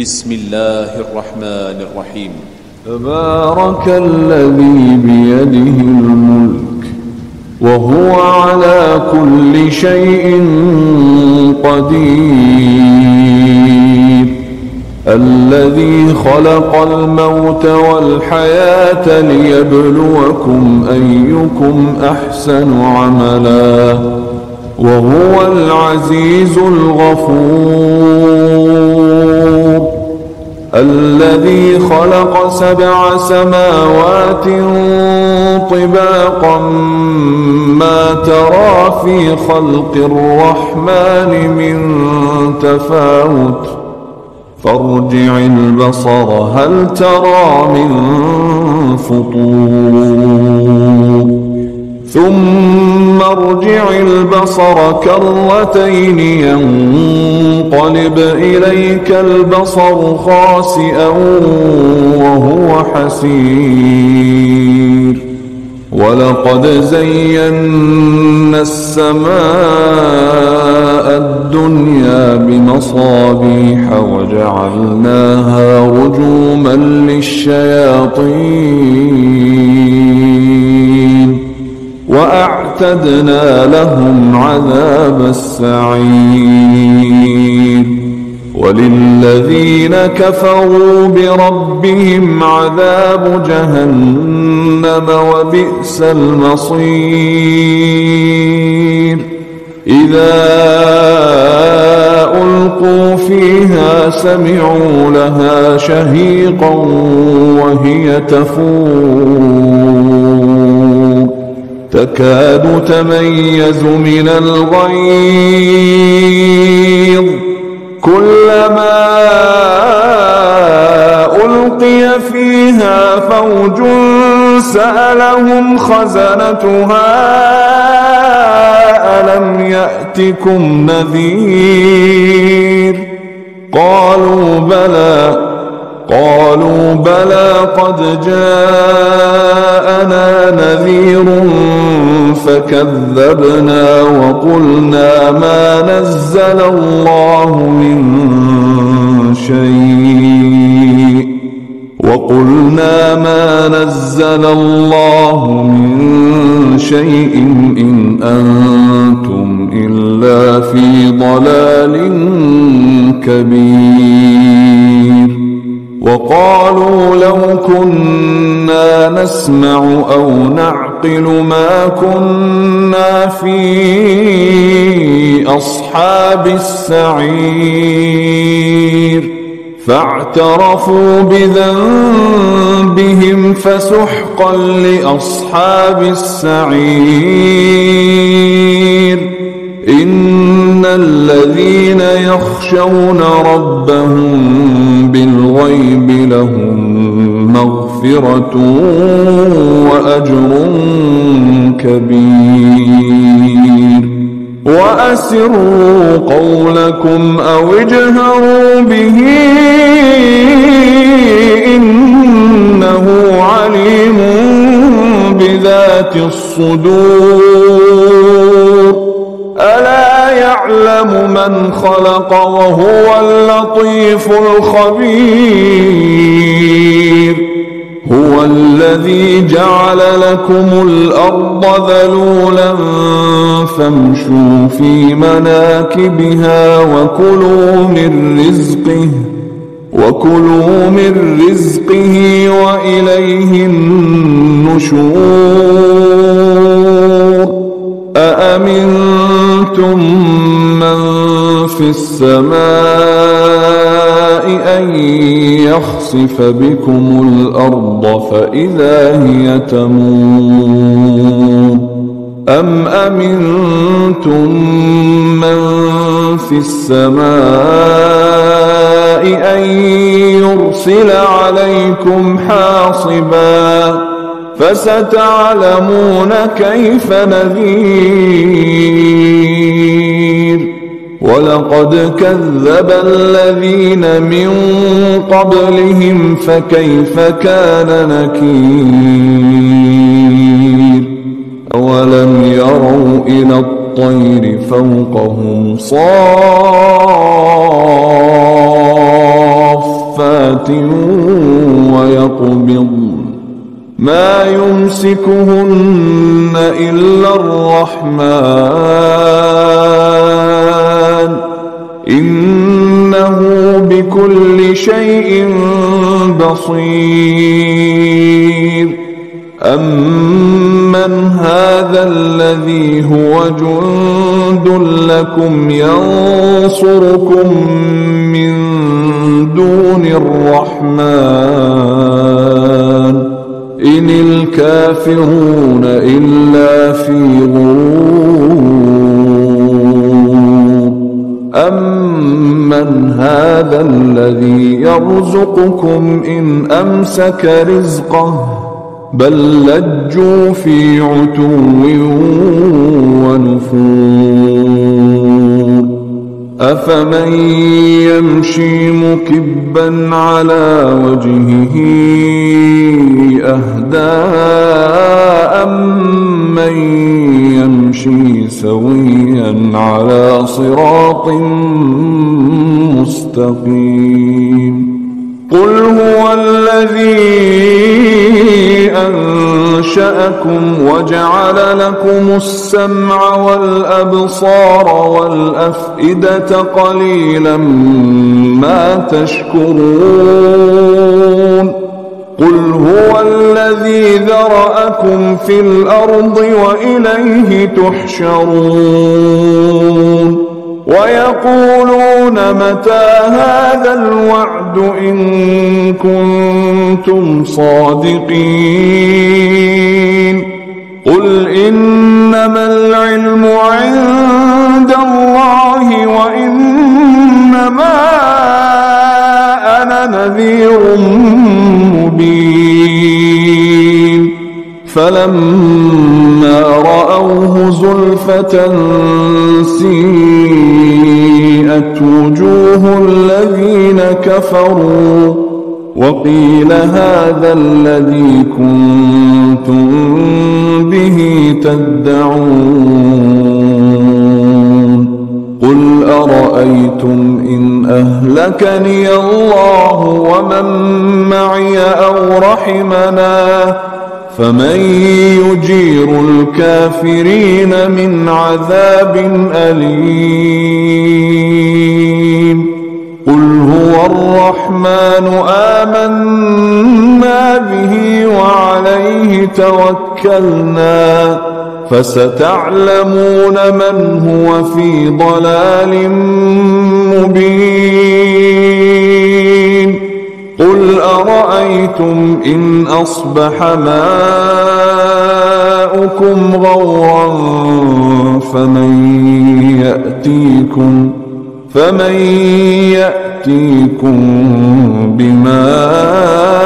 بسم الله الرحمن الرحيم. تبارك الذي بيده الملك وهو على كل شيء قدير، الذي خلق الموت والحياة ليبلوكم أيكم أحسن عملا وهو العزيز الغفور، الذي خلق 7 سماوات طباقا ما ترى في خلق الرحمن من تفاوت فارجع البصر هل ترى من فطور ثم ارجع البصر كرتين ينقلب إليك البصر خاسئا وهو حسير، ولقد زينا السماء الدنيا بمصابيح وجعلناها رجوما للشياطين وأعتدنا لهم عذاب السعير، وللذين كفروا بربهم عذاب جهنم وبئس المصير، إذا ألقوا فيها سمعوا لها شهيقا وهي تفور تكاد تميز من الغيظ، كلما ألقي فيها فوج سألهم خزنتها ألم يأتكم نذير، قالوا بلى قد جاءنا نذير فكذبنا وقلنا ما نزل الله من شيء إن أنتم إلا في ضلال كبير، وقالوا لو كنا نسمع أو نعقل ما كنا في أصحاب السعير، فاعترفوا بذنبهم فسحقا لأصحاب السعير، إن الذين يخشون ربهم بالغيب لهم مغفرة وأجر كبير، وأسروا قولكم أو اجهروا به إنه عليم بذات الصدور، ألا يعلم من خلق وهو اللطيف الخبير، هو الذي جعل لكم الأرض ذلولا فامشوا في مناكبها وكلوا من رزقه وإليه النشور، أأمنتم من في السماء أن يخسف بكم الأرض فإذا هي تمور، أم أمنتم من في السماء أن يرسل عليكم حاصبا فستعلمون كيف نذير، ولقد كذب الذين من قبلهم فكيف كان نكير، أولم يروا إلى الطير فوقهم صافات سماوات ويقبض ما يمسكهن إلا الرحمن إنه بكل شيء بصير أمن هذا الذي هو جند لكم ينصركم من دون الرحمن إن الكافرون إلا في غرور أمن هذا الذي يرزقكم إن أمسك رزقه بل لجوا في عتو ونفور أفمن يمشي مكبا على وجهه أهدى أمن يمشي سويا على صراط مستقيم قل هو الذي أنشأكم وجعل لكم السمع والأبصار والأفئدة قليلا ما تشكرون قل هو الذي ذرأكم في الأرض وإليه تحشرون ويقولون متى هذا الوعد إن كنتم صادقين قل إنما العلم عند الله وإنما أنا نذير مبين فلما رأوه زلفة سيئت وجوه الذين كفروا وقيل هذا الذي كنتم به تدعون قل أرأيتم إن أهلكني الله ومن معي أو رحمنا فمن يجير الكافرين من عذاب أليم قل هو الرحمن آمنا به وعليه توكلنا فستعلمون من هو في ضلال مبين قل أرأيتم إن أصبح ماؤكم غورا فمن يأتيكم بماء